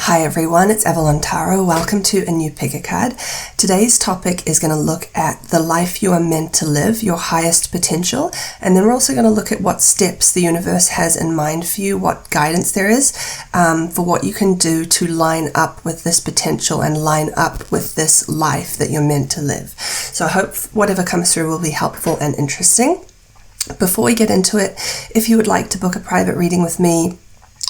Hi everyone, it's Evelyn Taro. Welcome to a new pick a card. Today's topic is going to look at the life you are meant to live, your highest potential, and then we're also going to look at what steps the universe has in mind for you, what guidance there is for what you can do to line up with this potential and line up with this life that you're meant to live. So I hope whatever comes through will be helpful and interesting. Before we get into it, if you would like to book a private reading with me,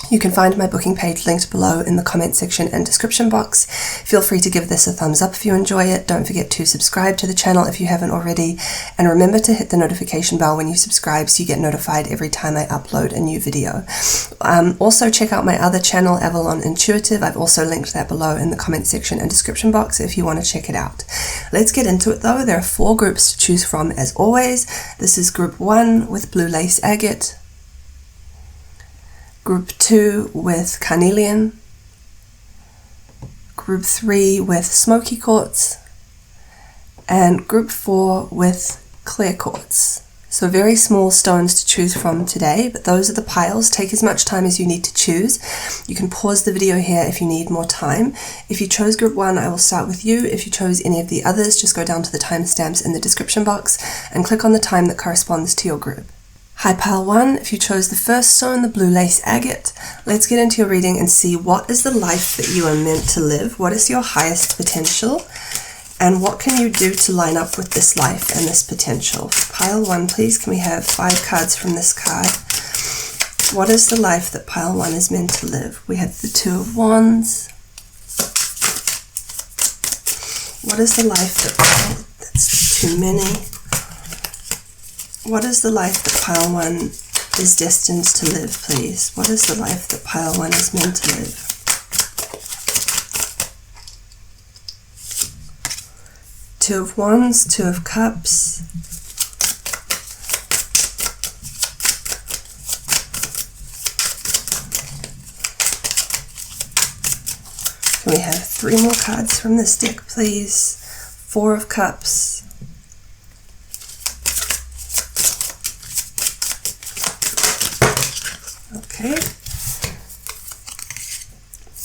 you can find my booking page linked below in the comment section and description box. Feel free to give this a thumbs up if you enjoy it. Don't forget to subscribe to the channel if you haven't already. And remember to hit the notification bell when you subscribe so you get notified every time I upload a new video. Also check out my other channel, Avalon Intuitive. I've also linked that below in the comment section and description box if you want to check it out. Let's get into it though. There are 4 groups to choose from as always. This is group 1 with blue lace agate. Group 2 with carnelian, Group 3 with smoky quartz, and Group 4 with clear quartz. So very small stones to choose from today, but those are the piles. Take as much time as you need to choose. You can pause the video here if you need more time. If you chose Group 1, I will start with you. If you chose any of the others, just go down to the timestamps in the description box and click on the time that corresponds to your group. Hi Pile 1, if you chose the first stone, the blue lace agate, let's get into your reading and see what is the life that you are meant to live, what is your highest potential, and what can you do to line up with this life and this potential. Pile 1, please, can we have 5 cards from this card? What is the life that Pile 1 is meant to live? We have the 2 of Wands. What is the life that, that's too many. What is the life that Pile 1 is destined to live, please? What is the life that Pile 1 is meant to live? Two of Wands, 2 of Cups. Can we have 3 more cards from this deck, please? 4 of Cups. Okay,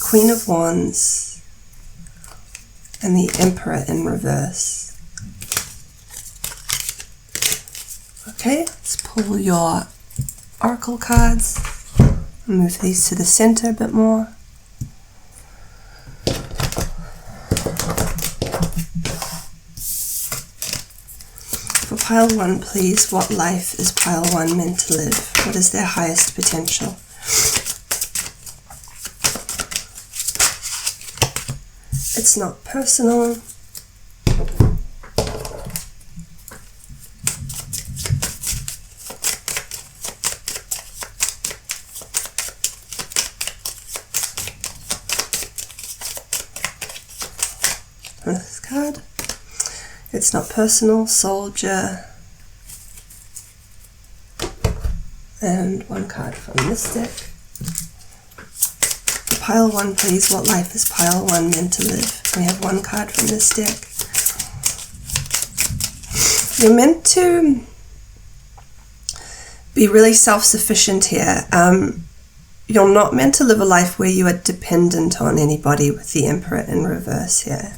Queen of Wands and the Emperor in reverse. Okay, let's pull your oracle cards. Move these to the center a bit more. For Pile 1, please, what life is Pile 1 meant to live? What is their highest potential? It's not personal. This card. It's not personal, soldier. And 1 card from this deck. For Pile 1, please, what life is Pile 1 meant to live? We have 1 card from this deck. You're meant to be really self-sufficient here. You're not meant to live a life where you are dependent on anybody with the Emperor in reverse here.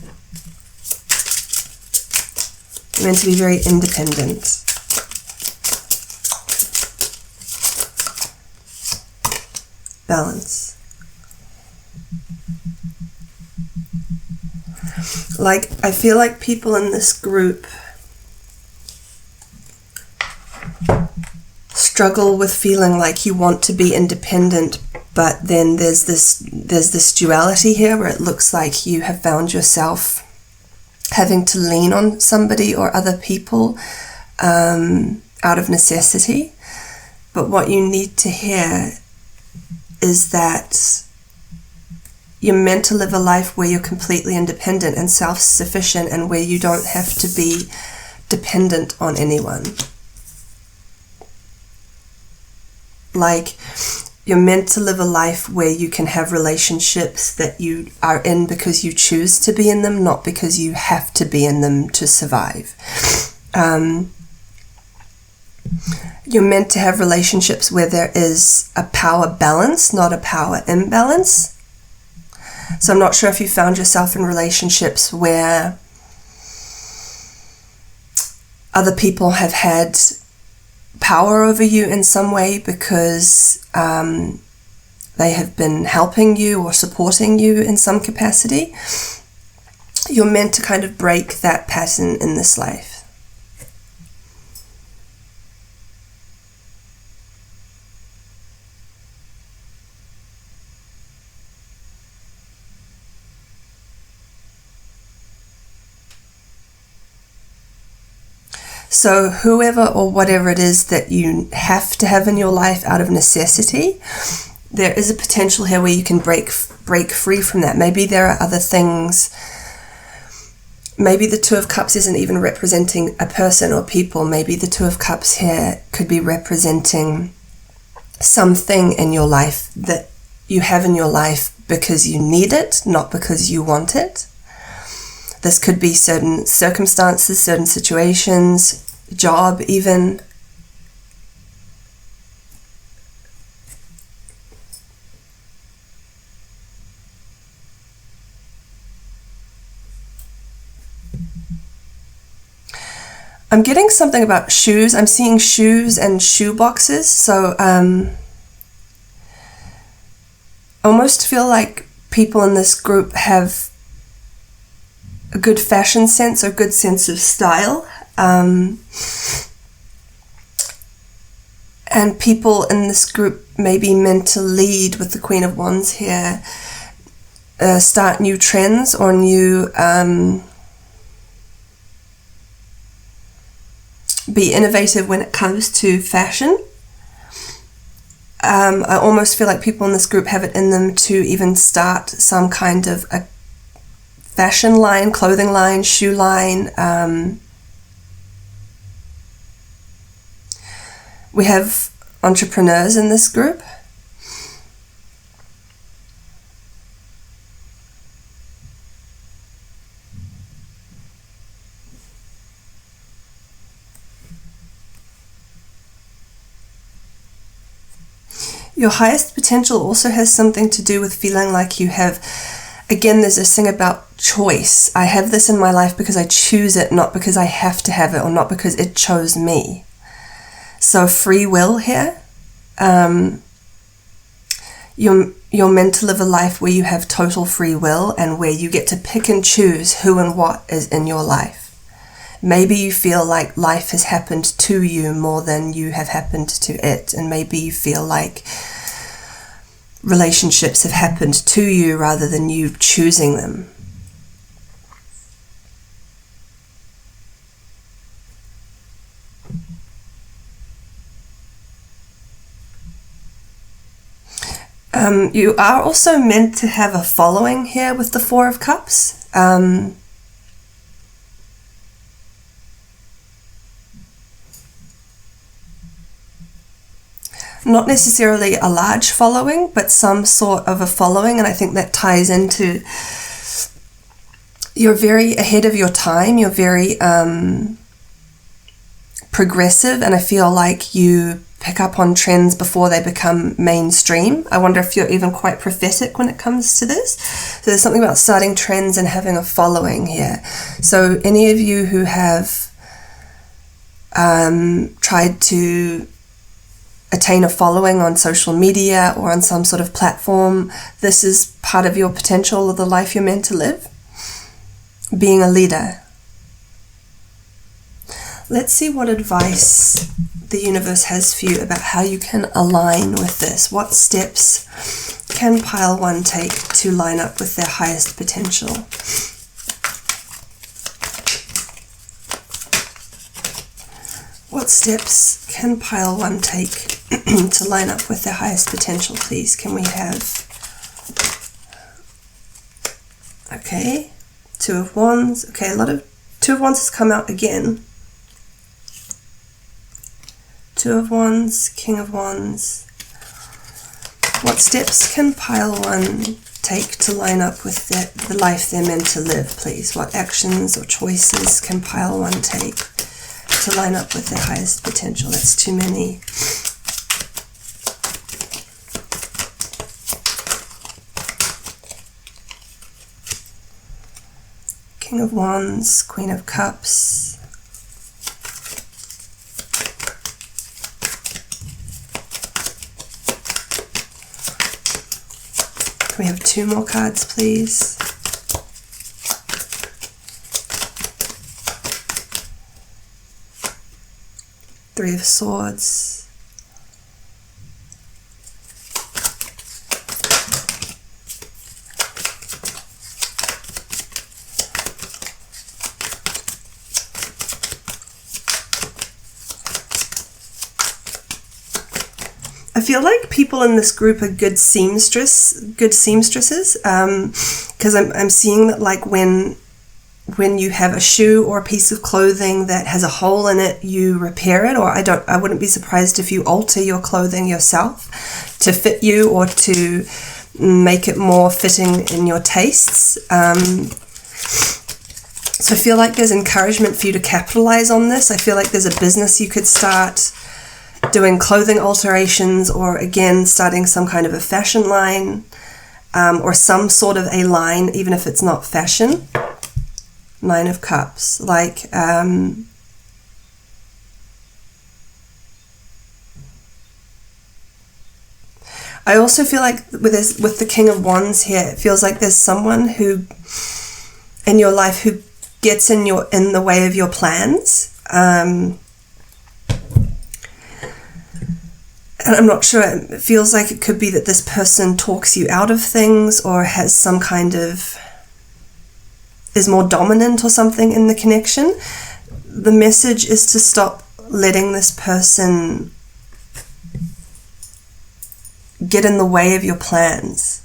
You're meant to be very independent. Balance. Like, I feel like people in this group struggle with feeling like you want to be independent, but then there's this duality here where it looks like you have found yourself having to lean on somebody or other people out of necessity. But what you need to hear is that you're meant to live a life where you're completely independent and self-sufficient and where you don't have to be dependent on anyone. Like, you're meant to live a life where you can have relationships that you are in because you choose to be in them, not because you have to be in them to survive. You're meant to have relationships where there is a power balance, not a power imbalance. So I'm not sure if you found yourself in relationships where other people have had power over you in some way because they have been helping you or supporting you in some capacity. You're meant to kind of break that pattern in this life. So whoever or whatever it is that you have to have in your life out of necessity, there is a potential here where you can break free from that. Maybe there are other things. Maybe the Two of Cups isn't even representing a person or people. Maybe the Two of Cups here could be representing something in your life that you have in your life because you need it, not because you want it. This could be certain circumstances, certain situations, job even. I'm getting something about shoes. I'm seeing shoes and shoe boxes. So I almost feel like people in this group have a good fashion sense or good sense of style. And people in this group may be meant to lead with the Queen of Wands here, start new trends or new, be innovative when it comes to fashion. I almost feel like people in this group have it in them to even start some kind of a fashion line, clothing line, shoe line. We have entrepreneurs in this group. Your highest potential also has something to do with feeling like you have, again, there's this thing about choice. I have this in my life because I choose it, not because I have to have it or not because it chose me. So free will here. You're meant to live a life where you have total free will and where you get to pick and choose who and what is in your life. Maybe you feel like life has happened to you more than you have happened to it. And maybe you feel like relationships have happened to you rather than you choosing them. You are also meant to have a following here with the Four of Cups. Not necessarily a large following, but some sort of a following, and I think that ties into you're very ahead of your time, you're very progressive, and I feel like you pick up on trends before they become mainstream. I wonder if you're even quite prophetic when it comes to this. So there's something about starting trends and having a following here. So any of you who have tried to attain a following on social media or on some sort of platform, this is part of your potential of the life you're meant to live. Being a leader. Let's see what advice the universe has for you about how you can align with this. What steps can pile one take to line up with their highest potential? What steps can pile one take to line up with their highest potential, please? Can we have... Okay, Two of Wands. Okay, a lot of Two of Wands has come out again. Two of Wands, King of Wands. What steps can pile one take to line up with the life they're meant to live, please? What actions or choices can pile one take to line up with their highest potential? That's too many. King of Wands, Queen of Cups. Can we have 2 more cards, please? Three of Swords. I feel like people in this group are good seamstresses, because I'm seeing that, like, when you have a shoe or a piece of clothing that has a hole in it, you repair it, or I wouldn't be surprised if you alter your clothing yourself to fit you or to make it more fitting in your tastes. So I feel like there's encouragement for you to capitalize on this. I feel like there's a business you could start doing clothing alterations, or again starting some kind of a fashion line, or some sort of a line, even if it's not fashion. 9 of Cups, like I also feel like with the King of Wands here, it feels like there's someone who in your life who gets in the way of your plans. And I'm not sure, it feels like it could be that this person talks you out of things, or has some kind of, is more dominant or something in the connection. The message is to stop letting this person get in the way of your plans,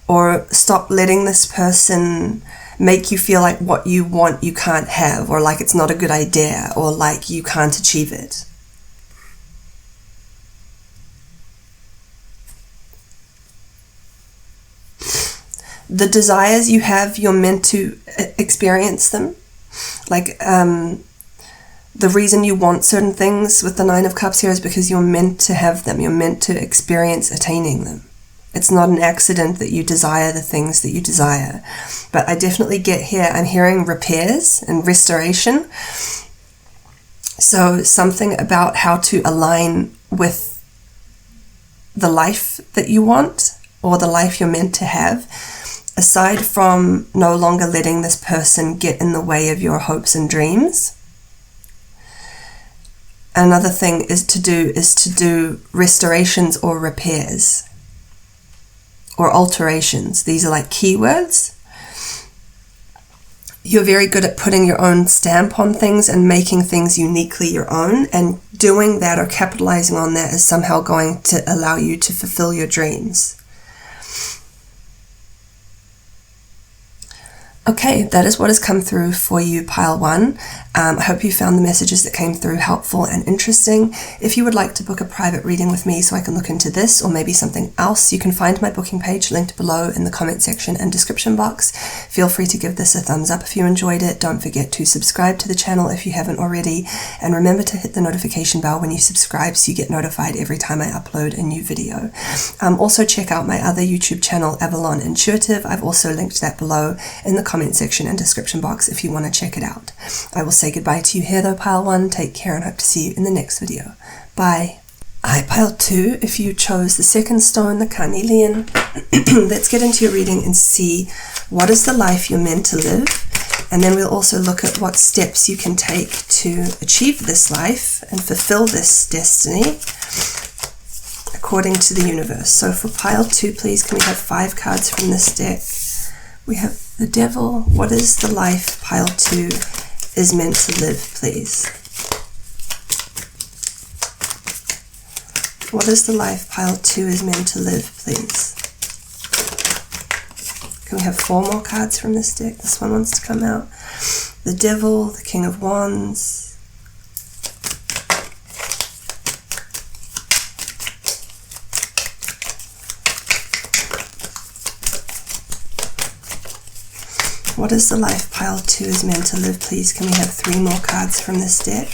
or stop letting this person make you feel like what you want you can't have, or like it's not a good idea, or like you can't achieve it. The desires you have, you're meant to experience them. Like, the reason you want certain things with the 9 of Cups here is because you're meant to have them. You're meant to experience attaining them. It's not an accident that you desire the things that you desire. But I definitely get here, I'm hearing repairs and restoration. So something about how to align with the life that you want, or the life you're meant to have, aside from no longer letting this person get in the way of your hopes and dreams. Another thing is to do restorations or repairs or alterations. These are like keywords. You're very good at putting your own stamp on things and making things uniquely your own, and doing that or capitalizing on that is somehow going to allow you to fulfill your dreams. Okay, that is what has come through for you, Pile 1. I hope you found the messages that came through helpful and interesting. If you would like to book a private reading with me so I can look into this or maybe something else, you can find my booking page linked below in the comment section and description box. Feel free to give this a thumbs up if you enjoyed it. Don't forget to subscribe to the channel if you haven't already. And remember to hit the notification bell when you subscribe so you get notified every time I upload a new video. Also check out my other YouTube channel, Avalon Intuitive. I've also linked that below in the comment section and description box if you want to check it out. I will say goodbye to you here though, Pile 1. Take care and hope to see you in the next video. Bye. Hi, Pile 2. If you chose the second stone, the carnelian, let's get into your reading and see what is the life you're meant to live. And then we'll also look at what steps you can take to achieve this life and fulfill this destiny according to the universe. So for Pile 2, please, can we have 5 cards from this deck? We have the Devil. What is the life Pile 2 is meant to live, please? What is the life Pile 2 is meant to live, please? Can we have 4 more cards from this deck? This one wants to come out. The Devil, the King of Wands. What is the life Pile 2 is meant to live, please? Can we have 3 more cards from this deck?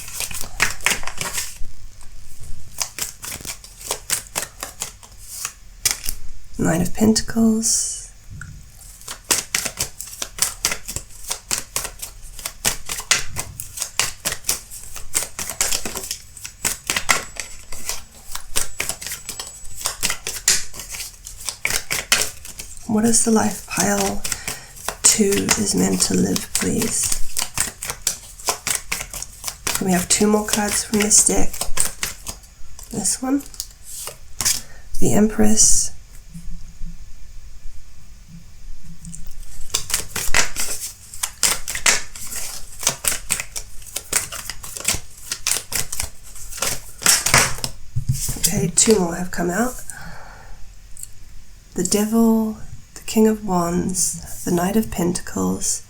Nine of Pentacles. What is the life pile 2 is meant to live, please? Can we have 2 more cards from this deck? This one. The Empress. Okay, 2 more have come out. The Devil, the King of Wands, the Knight of Pentacles,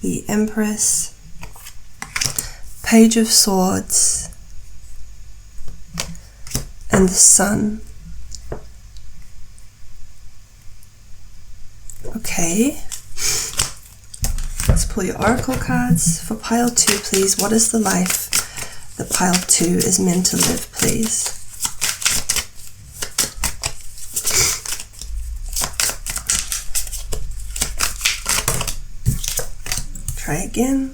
the Empress, Page of Swords, and the Sun. Okay, let's pull your oracle cards. For pile 2, please, what is the life that pile 2 is meant to live, please? Try again.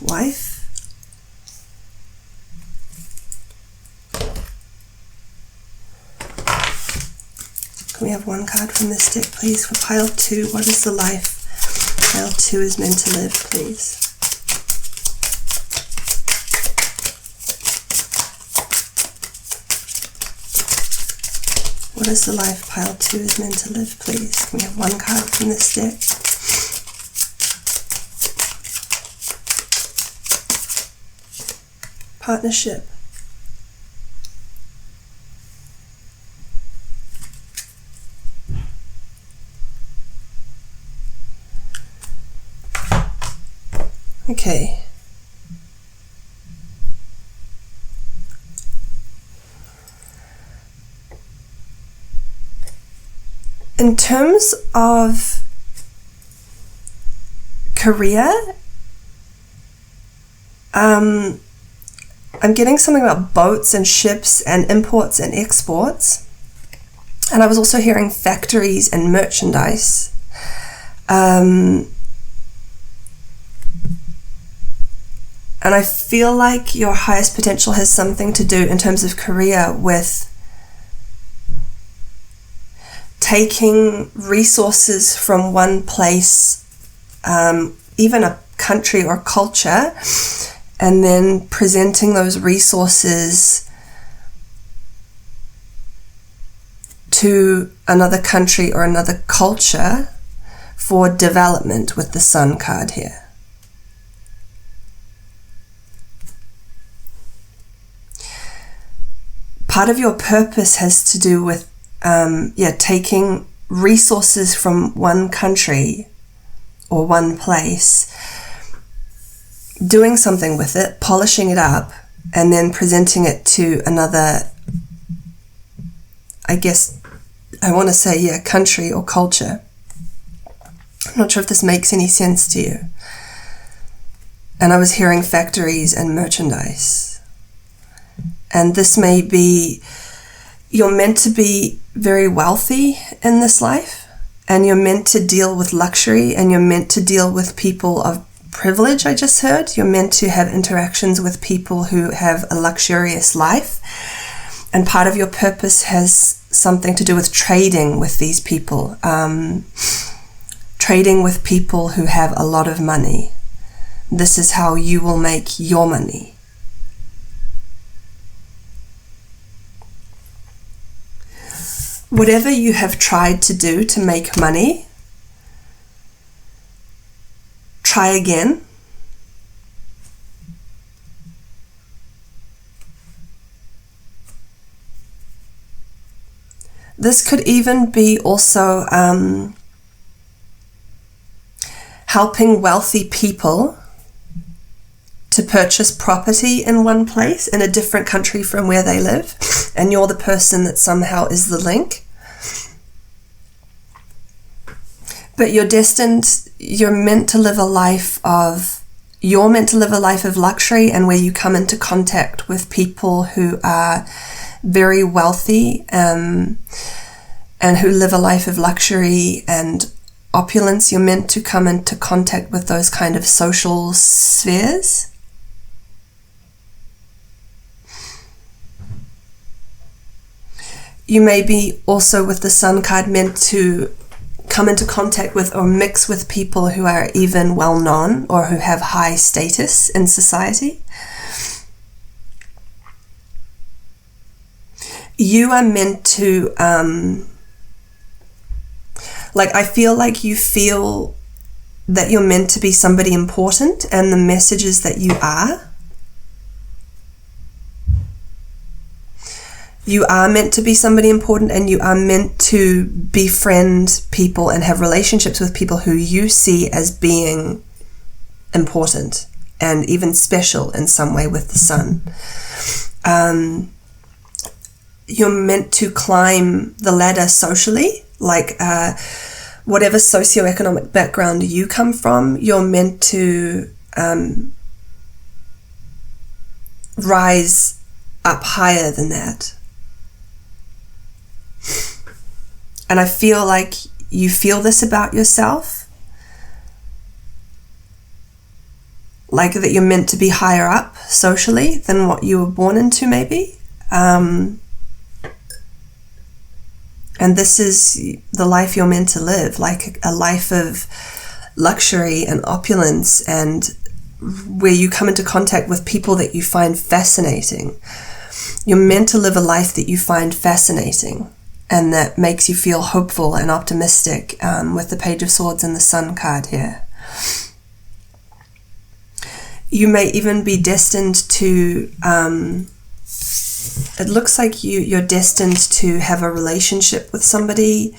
Wife. Can we have 1 card from this deck, please? For pile 2, what is the life pile 2 is meant to live, please? What is the life pile 2 is meant to live, please? Can we have 1 card from this deck? Partnership. Okay. In terms of career, I'm getting something about boats and ships and imports and exports. And I was also hearing factories and merchandise. And I feel like your highest potential has something to do in terms of career with taking resources from one place, even a country or culture, and then presenting those resources to another country or another culture for development with the Sun card here. Part of your purpose has to do with taking resources from one country or one place, doing something with it, polishing it up, and then presenting it to another, I guess I want to say, country or culture. I'm not sure if this makes any sense to you. And I was hearing factories and merchandise. And this may be, you're meant to be very wealthy in this life, and you're meant to deal with luxury, and you're meant to deal with people of privilege, I just heard. You're meant to have interactions with people who have a luxurious life. And part of your purpose has something to do with trading with these people. Trading with people who have a lot of money. This is how you will make your money. Whatever you have tried to do to make money, try again. This could even be also helping wealthy people to purchase property in one place in a different country from where they live, and you're the person that somehow is the link. But you're meant to live a life of luxury, and where you come into contact with people who are very wealthy and who live a life of luxury and opulence, you're meant to come into contact with those kind of social spheres. You may be also, with the Sun card, meant to come into contact with or mix with people who are even well known or who have high status in society. You are meant to, I feel like you feel that you're meant to be somebody important, and the message is that you are. You are meant to be somebody important, and you are meant to befriend people and have relationships with people who you see as being important and even special in some way with the Sun. You're meant to climb the ladder socially, whatever socioeconomic background you come from, you're meant to rise up higher than that. And I feel like you feel this about yourself, like that you're meant to be higher up socially than what you were born into, maybe. And this is the life you're meant to live, like a life of luxury and opulence, and where you come into contact with people that you find fascinating. You're meant to live a life that you find fascinating and that makes you feel hopeful and optimistic, with the Page of Swords and the Sun card here. You may even be destined to, it looks like you're destined to have a relationship with somebody,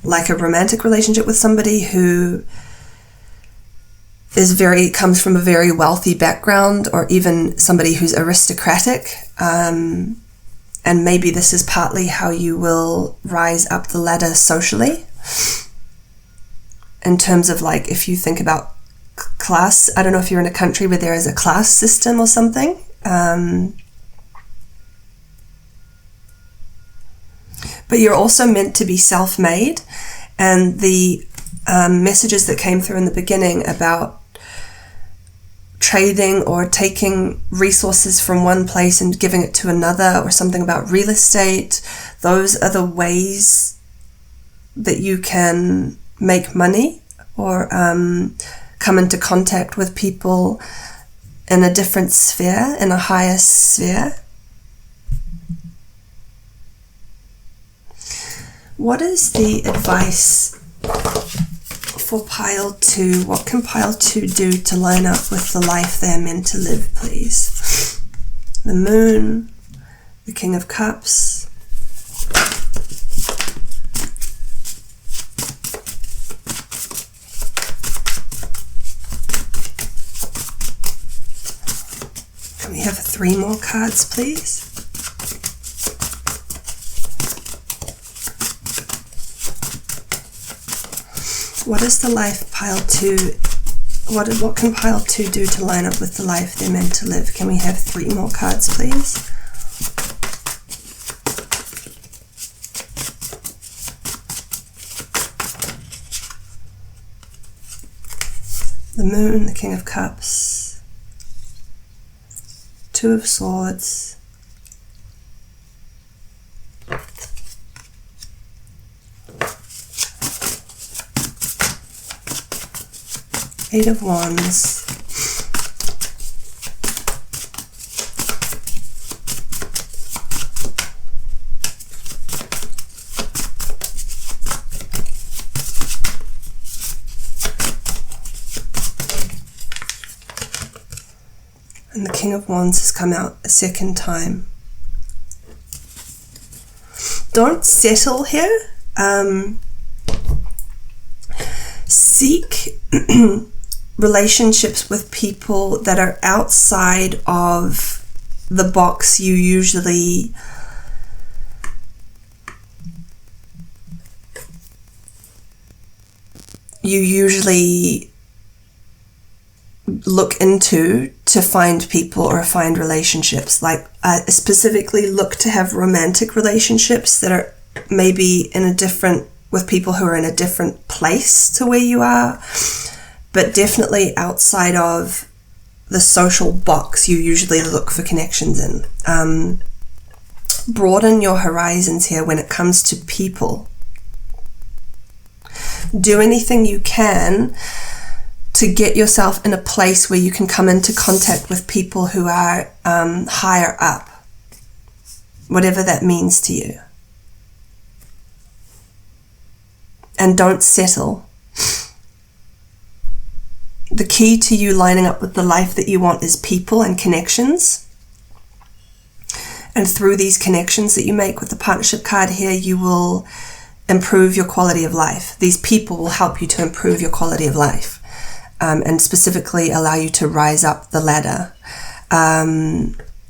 like a romantic relationship with somebody who comes from a very wealthy background, or even somebody who's aristocratic. And maybe this is partly how you will rise up the ladder socially, in terms of, like, if you think about class. I don't know if you're in a country where there is a class system or something. But you're also meant to be self-made, and the messages that came through in the beginning about trading or taking resources from one place and giving it to another, or something about real estate, those are the ways that you can make money or come into contact with people in a different sphere, in a higher sphere. What is the advice for pile 2? What can pile 2 do to line up with the life they're meant to live, please? The Moon, the King of Cups, can we have 3 more cards, please? What is the life pile 2? What can pile 2 do to line up with the life they're meant to live? Can we have 3 more cards, please? The Moon, the King of Cups, 2 of Swords, Eight of Wands, and the King of Wands has come out a second time. Don't settle here. Seek relationships with people that are outside of the box you usually look into to find people or find relationships. Like specifically look to have romantic relationships that are maybe with people who are in a different place to where you are, but definitely outside of the social box you usually look for connections in. Broaden your horizons here when it comes to people. Do anything you can to get yourself in a place where you can come into contact with people who are higher up, whatever that means to you. And don't settle. The key to you lining up with the life that you want is people and connections. And through these connections that you make with the partnership card here, you will improve your quality of life. These people will help you to improve your quality of life. And specifically allow you to rise up the ladder,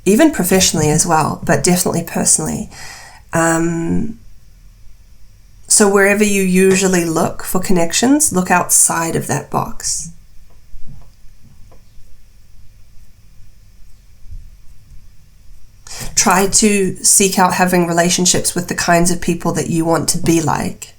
even professionally as well, but definitely personally. So wherever you usually look for connections, look outside of that box. Try to seek out having relationships with the kinds of people that you want to be like.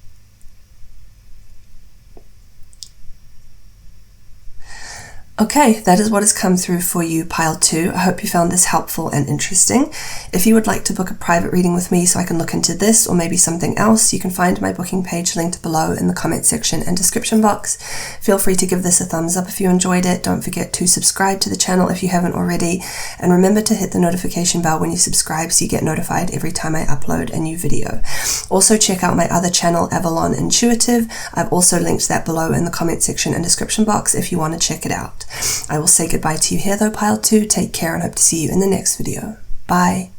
Okay, that is what has come through for you, Pile 2. I hope you found this helpful and interesting. If you would like to book a private reading with me so I can look into this or maybe something else, you can find my booking page linked below in the comment section and description box. Feel free to give this a thumbs up if you enjoyed it. Don't forget to subscribe to the channel if you haven't already. And remember to hit the notification bell when you subscribe so you get notified every time I upload a new video. Also check out my other channel, Avalon Intuitive. I've also linked that below in the comment section and description box if you want to check it out. I will say goodbye to you here though, Pile 2. Take care and hope to see you in the next video. Bye.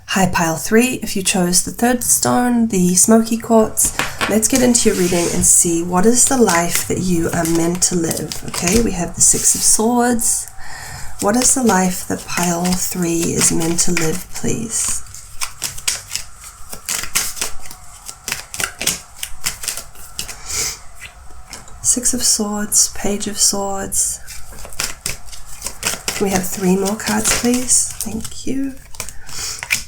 Hi, Pile 3. If you chose the third stone, the smoky quartz, let's get into your reading and see what is the life that you are meant to live. Okay, we have the Six of Swords. What is the life that Pile 3 is meant to live, please? Six of Swords, Page of Swords. Can we have 3 more cards, please? Thank you.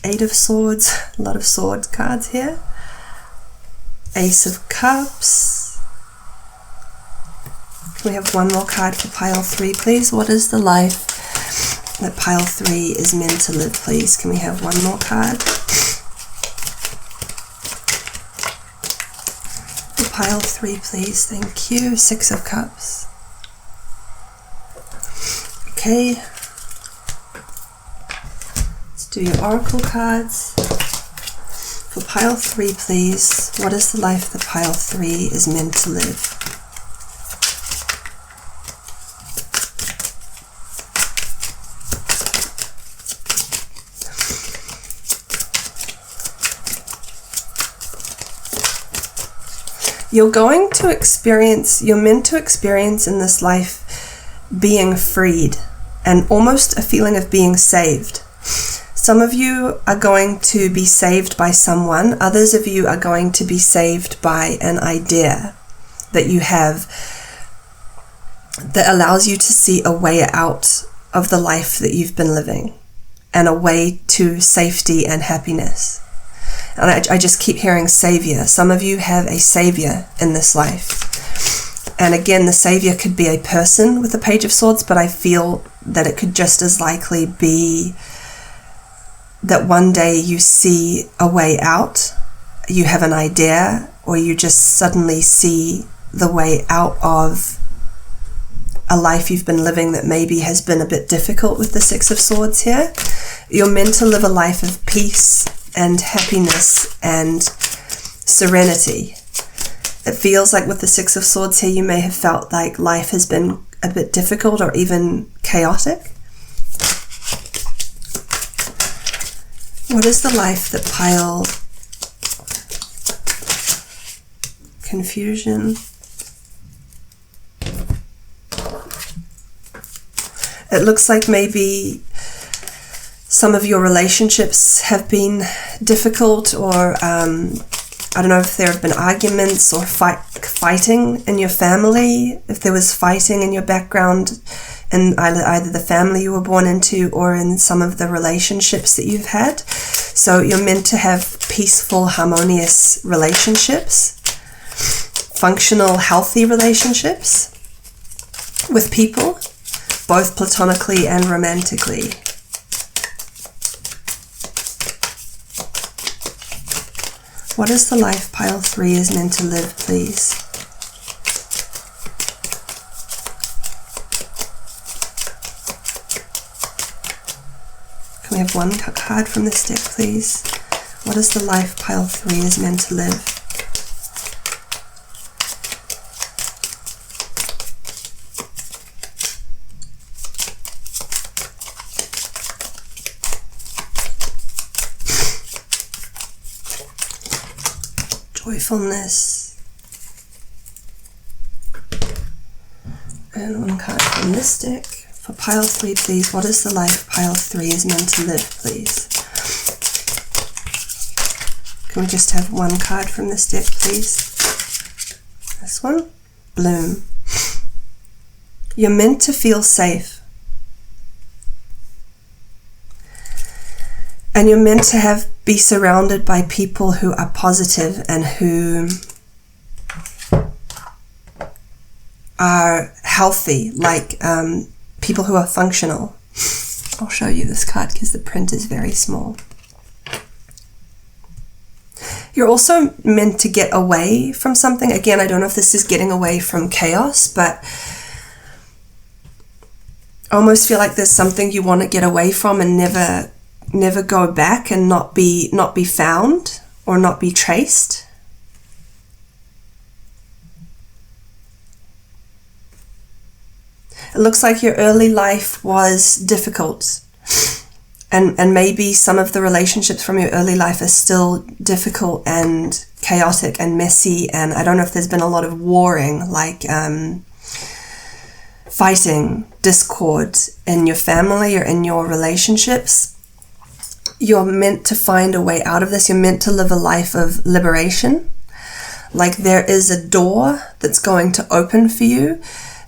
8 of Swords, a lot of sword cards here. Ace of Cups. Can we have 1 more card for Pile 3, please? What is the life that Pile 3 is meant to live, please? Can we have 1 more card? For Pile 3, please. Thank you. 6 of Cups. Okay, let's do your oracle cards. For Pile 3, please, what is the life that Pile 3 is meant to live? You're meant to experience in this life being freed. And almost a feeling of being saved. Some of you are going to be saved by someone. Others of you are going to be saved by an idea that you have that allows you to see a way out of the life that you've been living and a way to safety and happiness. And I just keep hearing savior. Some of you have a savior in this life. And again, the savior could be a person with the Page of Swords, but I feel that it could just as likely be that one day you see a way out, you have an idea, or you just suddenly see the way out of a life you've been living that maybe has been a bit difficult with the Six of Swords here. You're meant to live a life of peace and happiness and serenity. It feels like with the Six of Swords here, you may have felt like life has been a bit difficult or even chaotic. What is the life that Pile... Confusion. It looks like maybe some of your relationships have been difficult, or I don't know if there have been arguments or fighting in your family, if there was fighting in your background in either the family you were born into or in some of the relationships that you've had. So you're meant to have peaceful, harmonious relationships, functional, healthy relationships with people, both platonically and romantically. What is the life pile 3 is meant to live, please? Can we have one card from this deck, please? What is the life pile 3 is meant to live? Joyfulness. And one card from this deck. For pile 3, please, what is the life pile 3 is meant to live, please? Can we just have one card from this deck, please? This one. Bloom. You're meant to feel safe. And you're meant to be surrounded by people who are positive and who are healthy, like people who are functional. I'll show you this card because the print is very small. You're also meant to get away from something. Again, I don't know if this is getting away from chaos, but I almost feel like there's something you want to get away from and never go back and not be found or not be traced. It looks like your early life was difficult, and maybe some of the relationships from your early life are still difficult and chaotic and messy, and I don't know if there's been a lot of warring, like fighting, discord in your family or in your relationships. You're meant to find a way out of this. You're meant to live a life of liberation. Like there is a door that's going to open for you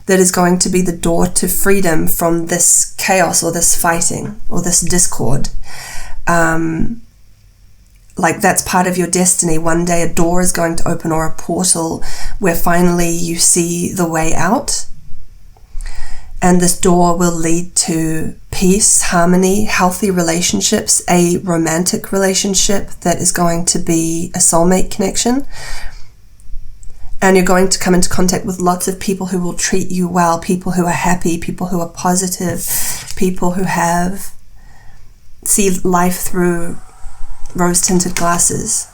that is going to be the door to freedom from this chaos or this fighting or this discord. Like that's part of your destiny. One day a door is going to open, or a portal where finally you see the way out. And this door will lead to peace, harmony, healthy relationships, a romantic relationship that is going to be a soulmate connection. And you're going to come into contact with lots of people who will treat you well, people who are happy, people who are positive, people who see life through rose-tinted glasses.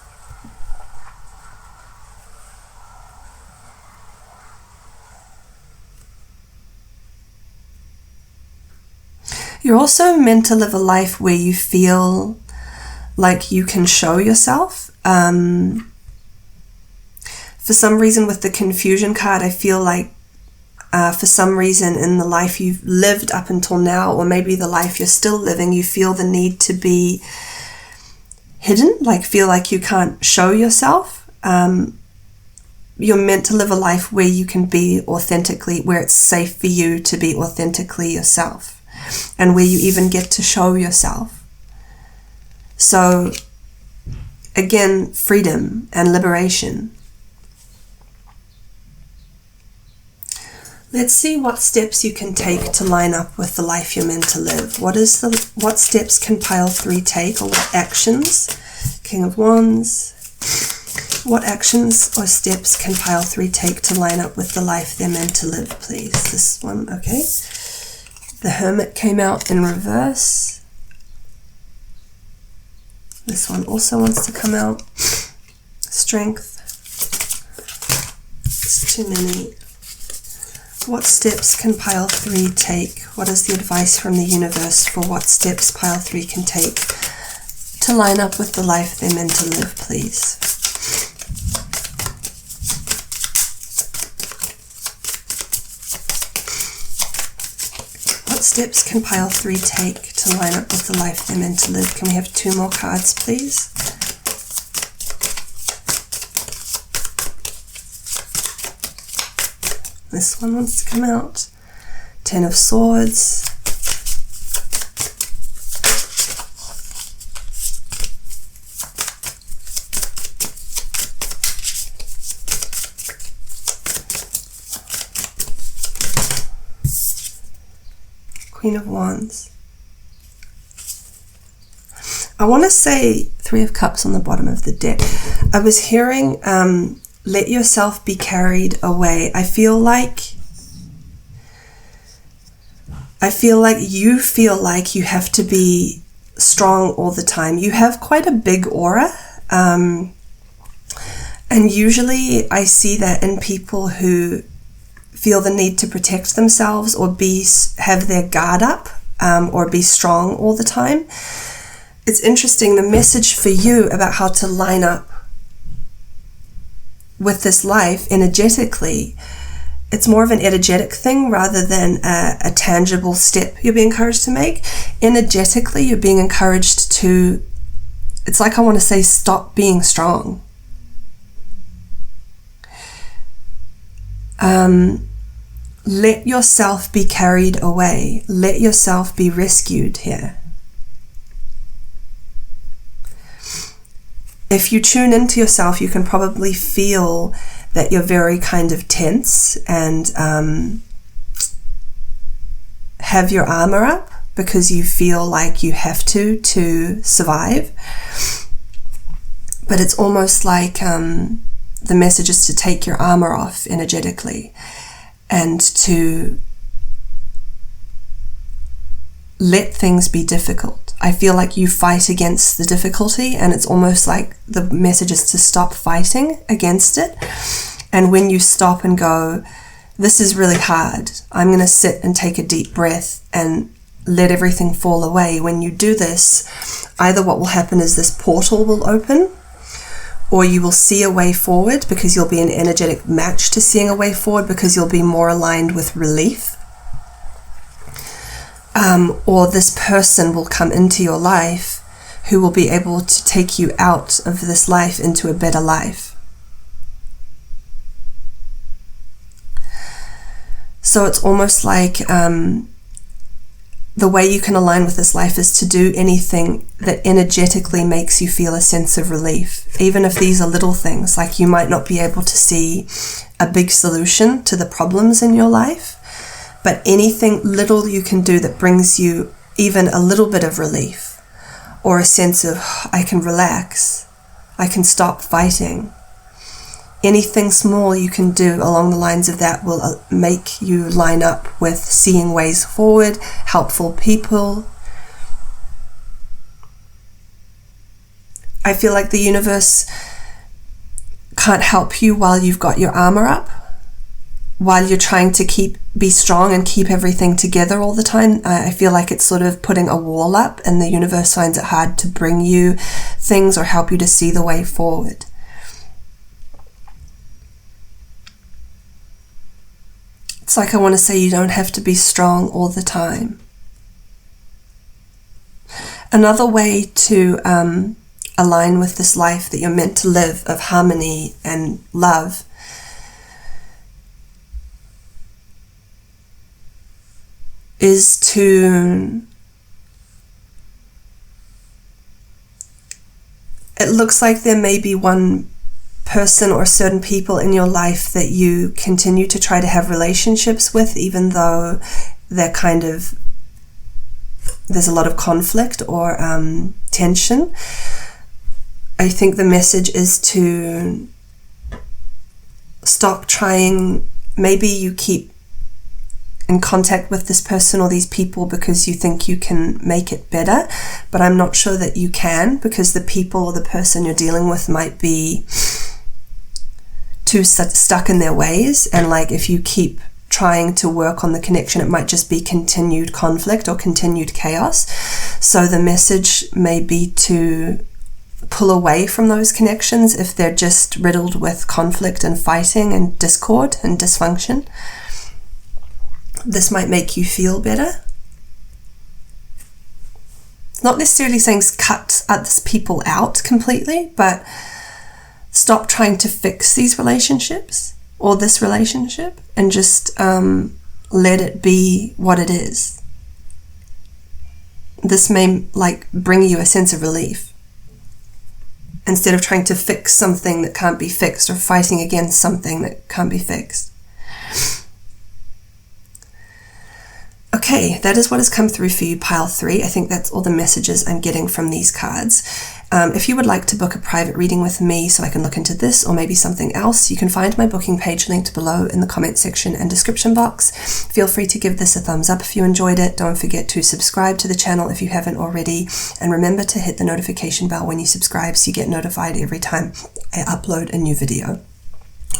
You're also meant to live a life where you feel like you can show yourself. For some reason with the confusion card, I feel like for some reason in the life you've lived up until now, or maybe the life you're still living, you feel the need to be hidden, like feel like you can't show yourself. You're meant to live a life where you can be authentically, where it's safe for you to be authentically yourself, and where you even get to show yourself. So again, freedom and liberation. Let's see what steps you can take to line up with the life you're meant to live. What steps can pile 3 take, or what actions? King of Wands. What actions or steps can pile 3 take to line up with the life they're meant to live, please? This one, okay. The Hermit came out in reverse. This one also wants to come out. Strength. It's too many. What steps can pile 3 take? What is the advice from the universe for what steps pile 3 can take to line up with the life they're meant to live, please? What steps can pile 3 take to line up with the life they're meant to live? Can we have 2 more cards, please? This one wants to come out. 10 of Swords. Queen of Wands. I want to say 3 of Cups on the bottom of the deck. I was hearing, let yourself be carried away. I feel like you feel like you have to be strong all the time. You have quite a big aura. And usually I see that in people who feel the need to protect themselves or have their guard up, or be strong all the time. It's interesting, the message for you about how to line up with this life energetically, it's more of an energetic thing rather than a tangible step you're being encouraged to make. Energetically, you're being encouraged to, it's like I want to say, stop being strong. Let yourself be carried away. Let yourself be rescued here. If you tune into yourself, you can probably feel that you're very kind of tense and have your armor up because you feel like you have to survive. But it's almost like the message is to take your armor off energetically and to let things be difficult. I feel like you fight against the difficulty, and it's almost like the message is to stop fighting against it. And when you stop and go, this is really hard, I'm going to sit and take a deep breath and let everything fall away. When you do this, either what will happen is this portal will open, or you will see a way forward because you'll be an energetic match to seeing a way forward because you'll be more aligned with relief. Or this person will come into your life who will be able to take you out of this life into a better life. So it's almost like the way you can align with this life is to do anything that energetically makes you feel a sense of relief. Even if these are little things, like you might not be able to see a big solution to the problems in your life, but anything little you can do that brings you even a little bit of relief or a sense of, I can relax, I can stop fighting. Anything small you can do along the lines of that will make you line up with seeing ways forward, helpful people. I feel like the universe can't help you while you've got your armor up, while you're trying to be strong and keep everything together all the time. I feel like it's sort of putting a wall up, and the universe finds it hard to bring you things or help you to see the way forward. It's like I want to say you don't have to be strong all the time. Another way to align with this life that you're meant to live of harmony and love is to, it looks like there may be one person or certain people in your life that you continue to try to have relationships with, even though they're kind of, there's a lot of conflict or tension. I think the message is to stop trying. Maybe you keep in contact with this person or these people because you think you can make it better, but I'm not sure that you can, because the people or the person you're dealing with might be too stuck in their ways, and like if you keep trying to work on the connection, it might just be continued conflict or continued chaos. So the message may be to pull away from those connections if they're just riddled with conflict and fighting and discord and dysfunction. This might make you feel better. It's not necessarily saying cut other people out completely, but stop trying to fix these relationships or this relationship, and just let it be what it is. This may bring you a sense of relief, instead of trying to fix something that can't be fixed or fighting against something that can't be fixed. Okay, that is what has come through for you, pile 3. I think that's all the messages I'm getting from these cards. If you would like to book a private reading with me so I can look into this or maybe something else, you can find my booking page linked below in the comment section and description box. Feel free to give this a thumbs up if you enjoyed it. Don't forget to subscribe to the channel if you haven't already. And remember to hit the notification bell when you subscribe so you get notified every time I upload a new video.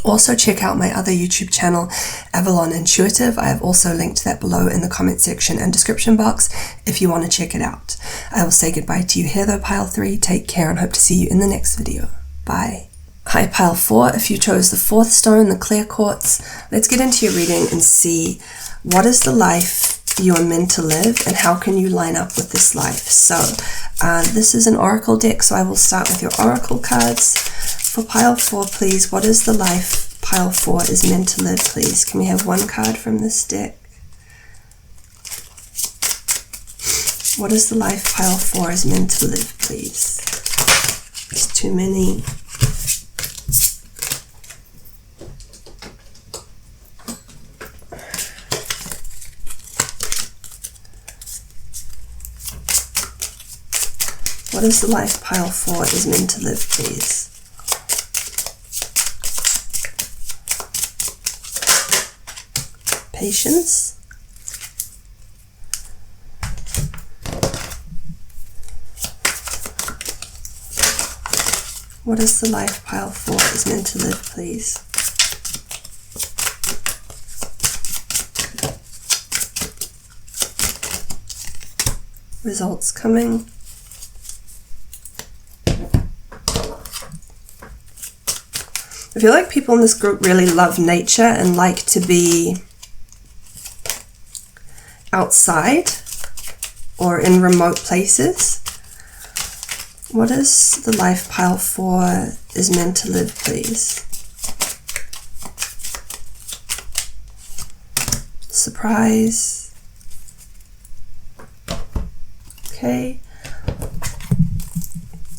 Also check out my other YouTube channel, Avalon Intuitive. I have also linked that below in the comment section and description box if you want to check it out. I will say goodbye to you here though, pile 3. Take care and hope to see you in the next video. Bye. Hi, pile 4. If you chose the 4th stone, the clear quartz, let's get into your reading and see what is the life you are meant to live and how can you line up with this life. So this is an oracle deck, so I will start with your oracle cards. For pile 4, please, what is the life pile 4 is meant to live, please? Can we have one card from this deck? What is the life pile 4 is meant to live, please? There's too many. What is the life pile 4 is meant to live, please? Patience. What is the life pile 4 is meant to live, please? Results coming. I feel like people in this group really love nature and like to be outside or in remote places. What is the life pile 4 is meant to live, please? Surprise. Okay.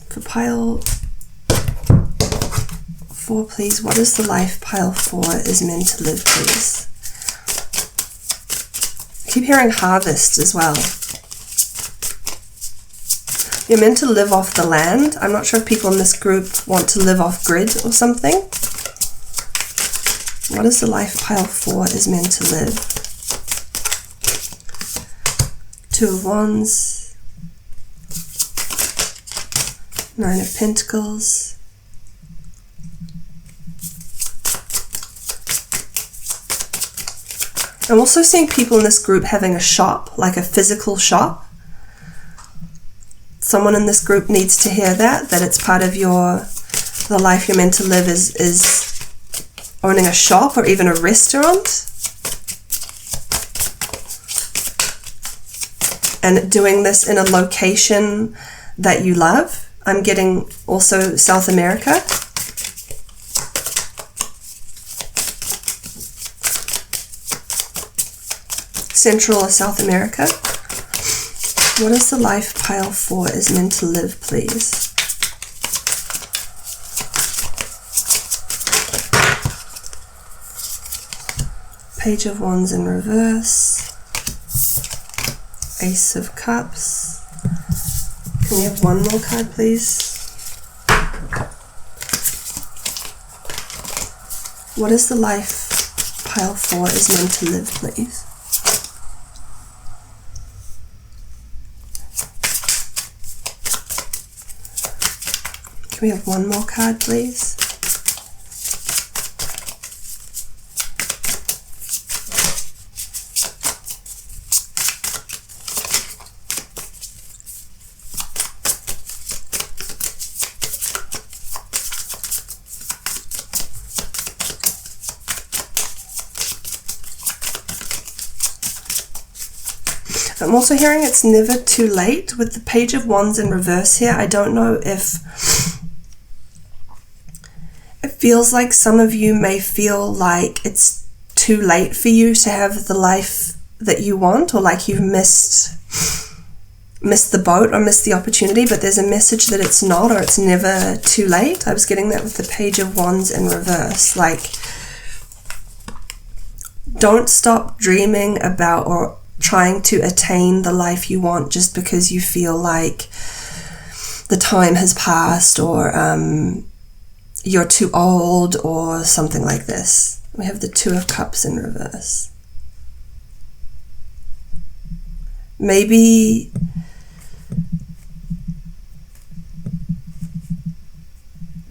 For pile 4, please, what is the life pile 4 is meant to live, please? I keep hearing harvest as well. You're meant to live off the land. I'm not sure if people in this group want to live off grid or something. What is the life pile 4 is meant to live? 2 of Wands. 9 of Pentacles. I'm also seeing people in this group having a shop, like a physical shop. Someone in this group needs to hear that it's part of the life you're meant to live is owning a shop or even a restaurant. And doing this in a location that you love. I'm getting also South America. Central or South America. What is the life pile 4 is meant to live, please? Page of Wands in reverse. Ace of Cups. Can we have one more card, please? What is the life pile 4 is meant to live, please? Can we have one more card, please? I'm also hearing it's never too late with the Page of Wands in reverse here. I don't know if It feels like some of you may feel like it's too late for you to have the life that you want, or like you've missed the boat or missed the opportunity, but there's a message that it's not, or it's never too late. I was getting that with the Page of Wands in reverse. Like, don't stop dreaming about or trying to attain the life you want just because you feel like the time has passed, or you're too old, or something like this. We have the Two of Cups in reverse. Maybe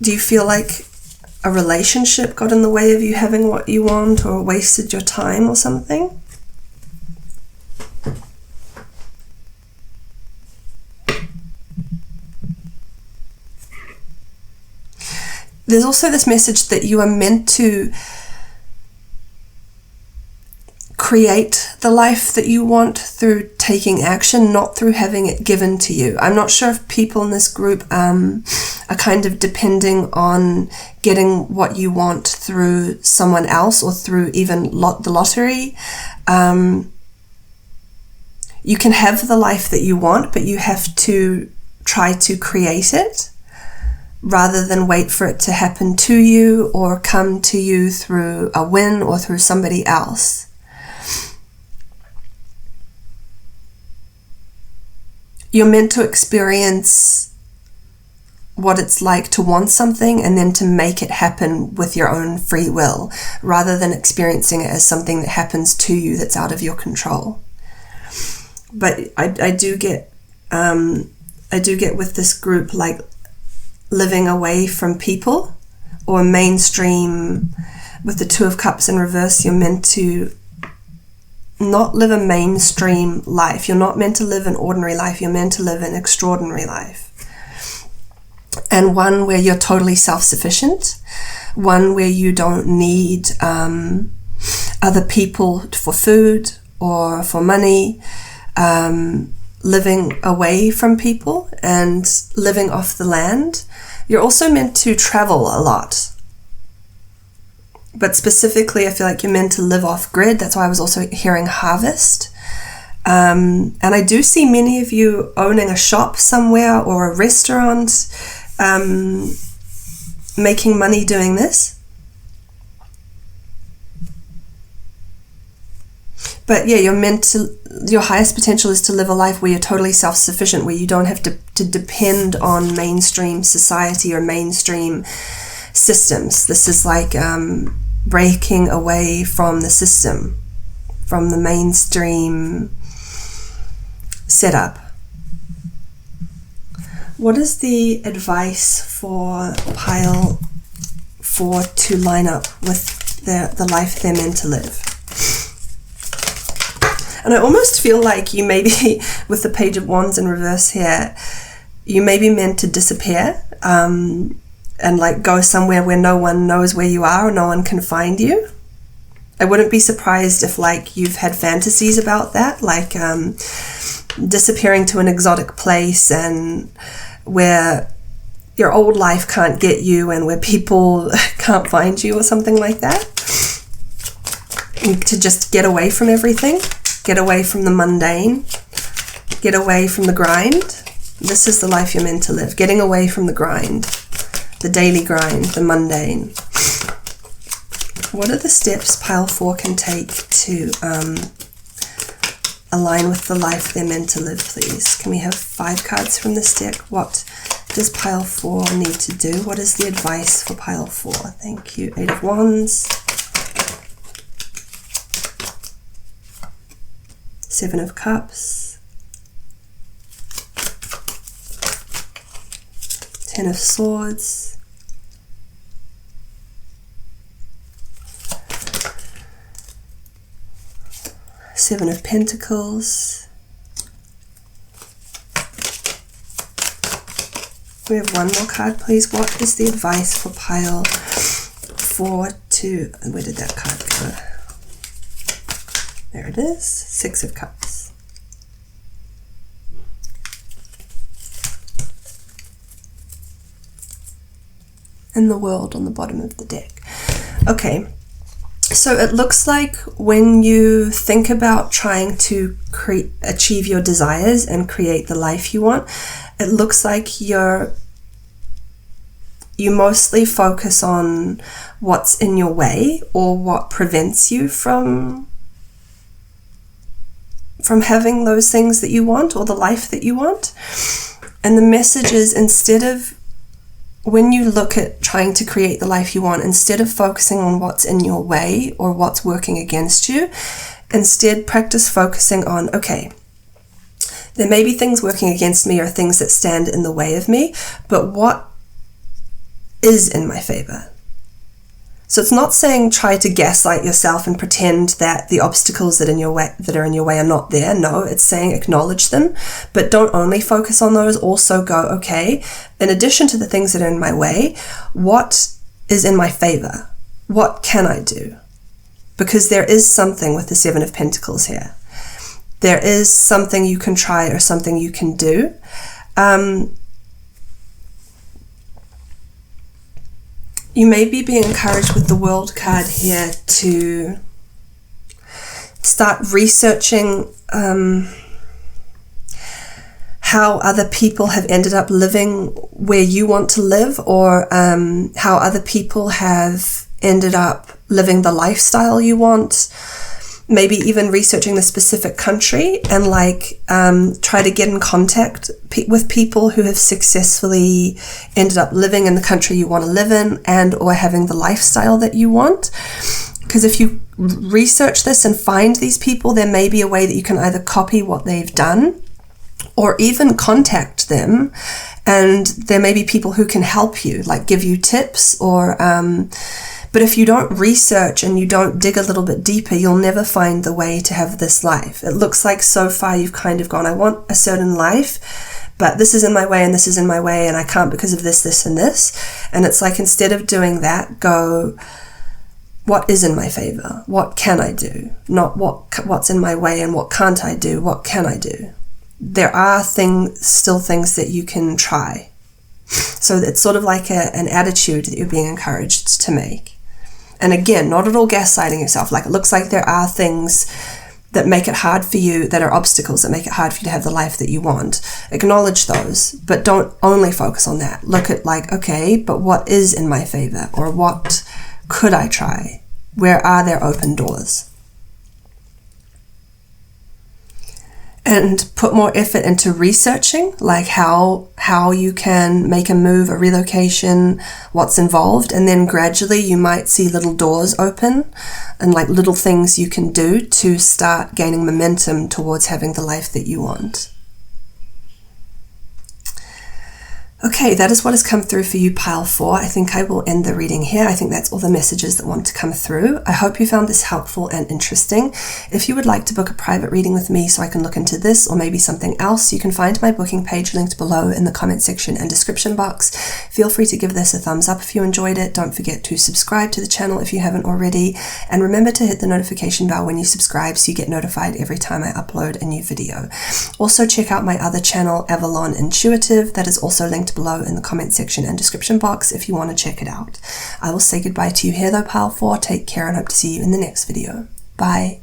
do you feel like a relationship got in the way of you having what you want, or wasted your time or something? There's also this message that you are meant to create the life that you want through taking action, not through having it given to you. I'm not sure if people in this group are kind of depending on getting what you want through someone else, or through even the lottery. You can have the life that you want, but you have to try to create it, rather than wait for it to happen to you or come to you through a win or through somebody else. You're meant to experience what it's like to want something and then to make it happen with your own free will, rather than experiencing it as something that happens to you that's out of your control. But I do get with this group, like, living away from people, or mainstream. With the Two of Cups in reverse, you're meant to not live a mainstream life. You're not meant to live an ordinary life. You're meant to live an extraordinary life, and one where you're totally self-sufficient, one where you don't need other people for food or for money, living away from people and living off the land. You're also meant to travel a lot. But specifically, I feel like you're meant to live off grid. That's why I was also hearing harvest. And I do see many of you owning a shop somewhere or a restaurant, making money doing this. But yeah, your highest potential is to live a life where you're totally self-sufficient, where you don't have to depend on mainstream society or mainstream systems. This is like breaking away from the system, from the mainstream setup. What is the advice for pile 4 to line up with the life they're meant to live? And I almost feel like you may be, with the Page of Wands in reverse here, you may be meant to disappear, and like go somewhere where no one knows where you are or no one can find you. I wouldn't be surprised if like you've had fantasies about that, like disappearing to an exotic place, and where your old life can't get you, and where people can't find you or something like that. To just get away from everything, get away from the mundane, get away from the grind. This is the life you're meant to live, getting away from the grind. The daily grind, the mundane. What are the steps pile 4 can take to align with the life they're meant to live, please? Can we have 5 cards from this deck? What does pile 4 need to do? What is the advice for pile 4? Thank you. 8 of Wands. 7 of Cups. 10 of Swords. 7 of Pentacles. We have one more card, please. What is the advice for pile 4 to... Where did that card go? There it is. 6 of Cups. in the world on the bottom of the deck. Okay, so it looks like when you think about trying to achieve your desires and create the life you want, it looks like you mostly focus on what's in your way or what prevents you from having those things that you want or the life that you want. And the message is, instead of, when you look at trying to create the life you want, instead of focusing on what's in your way or what's working against you, instead practice focusing on, okay, there may be things working against me or things that stand in the way of me, but what is in my favor? So it's not saying try to gaslight yourself and pretend that the obstacles that are in your way are not there. No, it's saying acknowledge them, but don't only focus on those. Also go, okay, in addition to the things that are in my way, what is in my favor? What can I do? Because there is something with the Seven of Pentacles here. There is something you can try or something you can do. You may be being encouraged with the World card here to start researching how other people have ended up living where you want to live, or how other people have ended up living the lifestyle you want. Maybe even researching the specific country and try to get in contact with people who have successfully ended up living in the country you want to live in and or having the lifestyle that you want. Because if you research this and find these people, there may be a way that you can either copy what they've done or even contact them, and there may be people who can help you, like give you tips or but if you don't research and you don't dig a little bit deeper, you'll never find the way to have this life. It looks like so far you've kind of gone, I want a certain life, but this is in my way and this is in my way and I can't because of this, this and this. And it's like, instead of doing that, go, what is in my favor? What can I do? Not what's in my way and what can't I do? What can I do? There are still things that you can try. So it's sort of like an attitude that you're being encouraged to make. And again, not at all gaslighting yourself. Like, it looks like there are things that make it hard for you, that are obstacles that make it hard for you to have the life that you want. Acknowledge those, but don't only focus on that. Look at okay, but what is in my favor? Or what could I try? Where are there open doors? And put more effort into researching, like how you can make a move, a relocation, what's involved, and then gradually you might see little doors open and little things you can do to start gaining momentum towards having the life that you want. Okay, that is what has come through for you, pile 4. I think I will end the reading here. I think that's all the messages that want to come through. I hope you found this helpful and interesting. If you would like to book a private reading with me so I can look into this or maybe something else, you can find my booking page linked below in the comment section and description box. Feel free to give this a thumbs up if you enjoyed it. Don't forget to subscribe to the channel if you haven't already. And remember to hit the notification bell when you subscribe so you get notified every time I upload a new video. Also check out my other channel, Avalon Intuitive. That is also linked below in the comment section and description box if you want to check it out. I will say goodbye to you here though, pile 4. Take care and hope to see you in the next video. Bye.